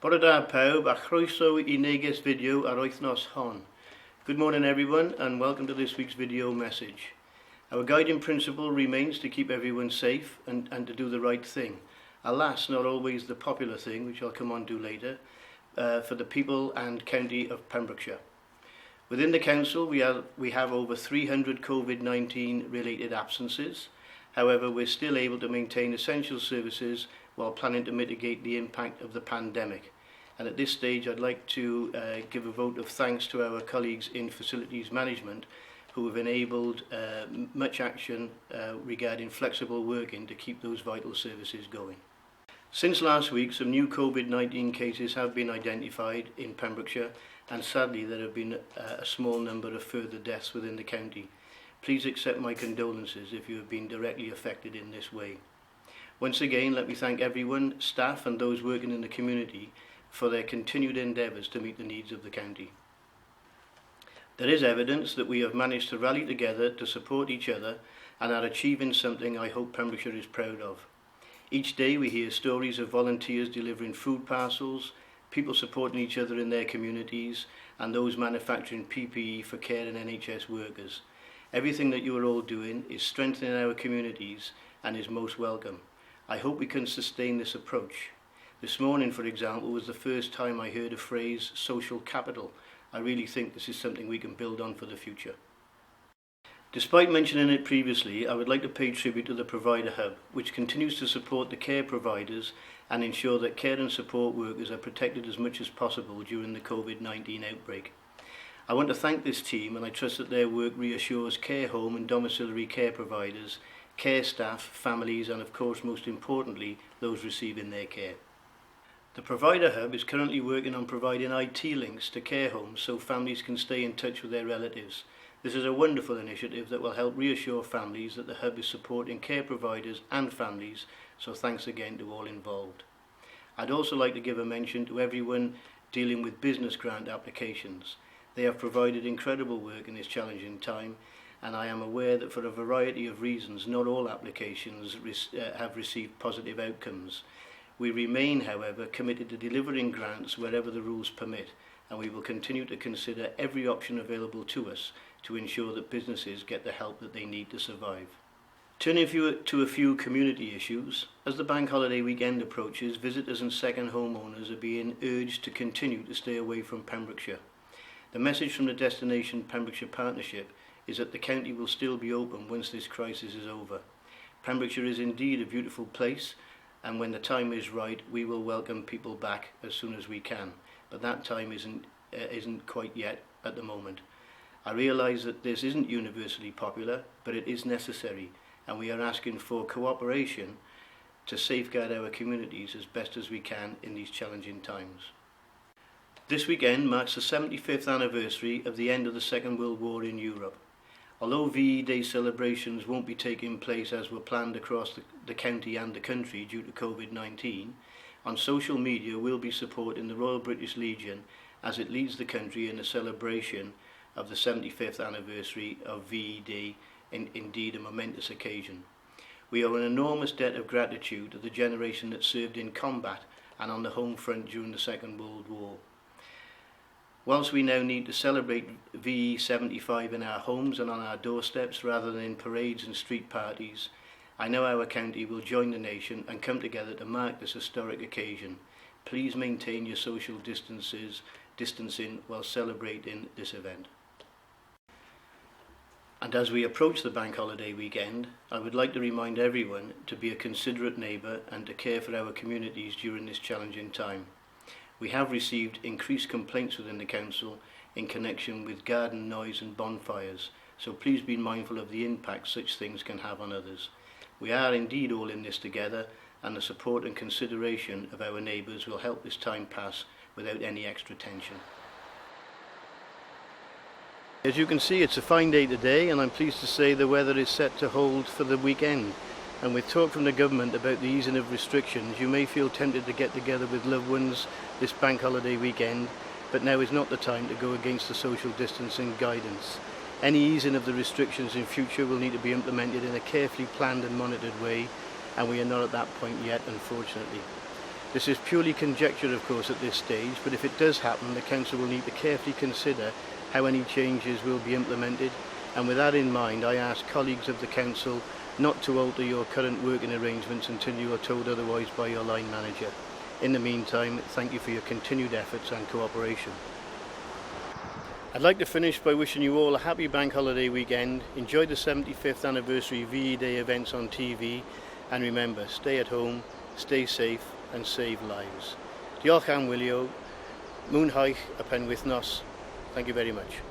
Bore da pawb a chroeso I Neges video ar wythnos hon. Good morning everyone and welcome to this week's video message. Our guiding principle remains to keep everyone safe and to do the right thing. Alas, not always the popular thing, which I'll come on to later, for the people and county of Pembrokeshire. Within the council we have over 300 COVID-19 related absences. However, we're still able to maintain essential services while planning to mitigate the impact of the pandemic. And at this stage I'd like to give a vote of thanks to our colleagues in facilities management who have enabled much action regarding flexible working to keep those vital services going. Since last week, some new COVID-19 cases have been identified in Pembrokeshire, and sadly there have been a small number of further deaths within the county. Please accept my condolences if you have been directly affected in this way. Once again, let me thank everyone, staff and those working in the community for their continued endeavours to meet the needs of the county. There is evidence that we have managed to rally together to support each other and are achieving something I hope Pembrokeshire is proud of. Each day we hear stories of volunteers delivering food parcels, people supporting each other in their communities, and those manufacturing PPE for care and NHS workers. Everything that you are all doing is strengthening our communities and is most welcome. I hope we can sustain this approach. This morning, for example, was the first time I heard a phrase, social capital. I really think this is something we can build on for the future. Despite mentioning it previously, I would like to pay tribute to the Provider Hub, which continues to support the care providers and ensure that care and support workers are protected as much as possible during the COVID-19 outbreak. I want to thank this team, and I trust that their work reassures care home and domiciliary care providers, care staff, families and of course most importantly those receiving their care. The Provider Hub is currently working on providing IT links to care homes so families can stay in touch with their relatives. This is a wonderful initiative that will help reassure families that the Hub is supporting care providers and families, so thanks again to all involved. I'd also like to give a mention to everyone dealing with business grant applications. They have provided incredible work in this challenging time, and I am aware that for a variety of reasons not all applications have received positive outcomes. We remain, however, committed to delivering grants wherever the rules permit, and we will continue to consider every option available to us to ensure that businesses get the help that they need to survive. Turning to a few community issues, as the bank holiday weekend approaches, visitors and second homeowners are being urged to continue to stay away from Pembrokeshire. The message from the Destination Pembrokeshire Partnership is that the county will still be open once this crisis is over. Pembrokeshire is indeed a beautiful place, and when the time is right we will welcome people back as soon as we can, but that time isn't quite yet at the moment. I realise that this isn't universally popular, but it is necessary, and we are asking for cooperation to safeguard our communities as best as we can in these challenging times. This weekend marks the 75th anniversary of the end of the Second World War in Europe. Although VE Day celebrations won't be taking place as were planned across the county and the country due to COVID-19, on social media we'll be supporting the Royal British Legion as it leads the country in a celebration of the 75th anniversary of VE Day, indeed a momentous occasion. We owe an enormous debt of gratitude to the generation that served in combat and on the home front during the Second World War. Whilst we now need to celebrate VE 75 in our homes and on our doorsteps rather than in parades and street parties, I know our county will join the nation and come together to mark this historic occasion. Please maintain your social distancing while celebrating this event. And as we approach the bank holiday weekend, I would like to remind everyone to be a considerate neighbour and to care for our communities during this challenging time. We have received increased complaints within the council in connection with garden noise and bonfires, so please be mindful of the impact such things can have on others. We are indeed all in this together, and the support and consideration of our neighbours will help this time pass without any extra tension. As you can see, it's a fine day today, and I'm pleased to say the weather is set to hold for the weekend. And with talk from the government about the easing of restrictions, you may feel tempted to get together with loved ones this bank holiday weekend, but now is not the time to go against the social distancing guidance. Any easing of the restrictions in future will need to be implemented in a carefully planned and monitored way, and we are not at that point yet, unfortunately. This is purely conjecture, of course, at this stage, but if it does happen, the Council will need to carefully consider how any changes will be implemented, and with that in mind, I ask colleagues of the Council not to alter your current working arrangements until you are told otherwise by your line manager. In the meantime, thank you for your continued efforts and cooperation. I'd like to finish by wishing you all a happy bank holiday weekend. Enjoy the 75th anniversary VE Day events on TV, and remember, stay at home, stay safe and save lives. Diolch am wylio, mwynhau y penwythnos. Thank you very much.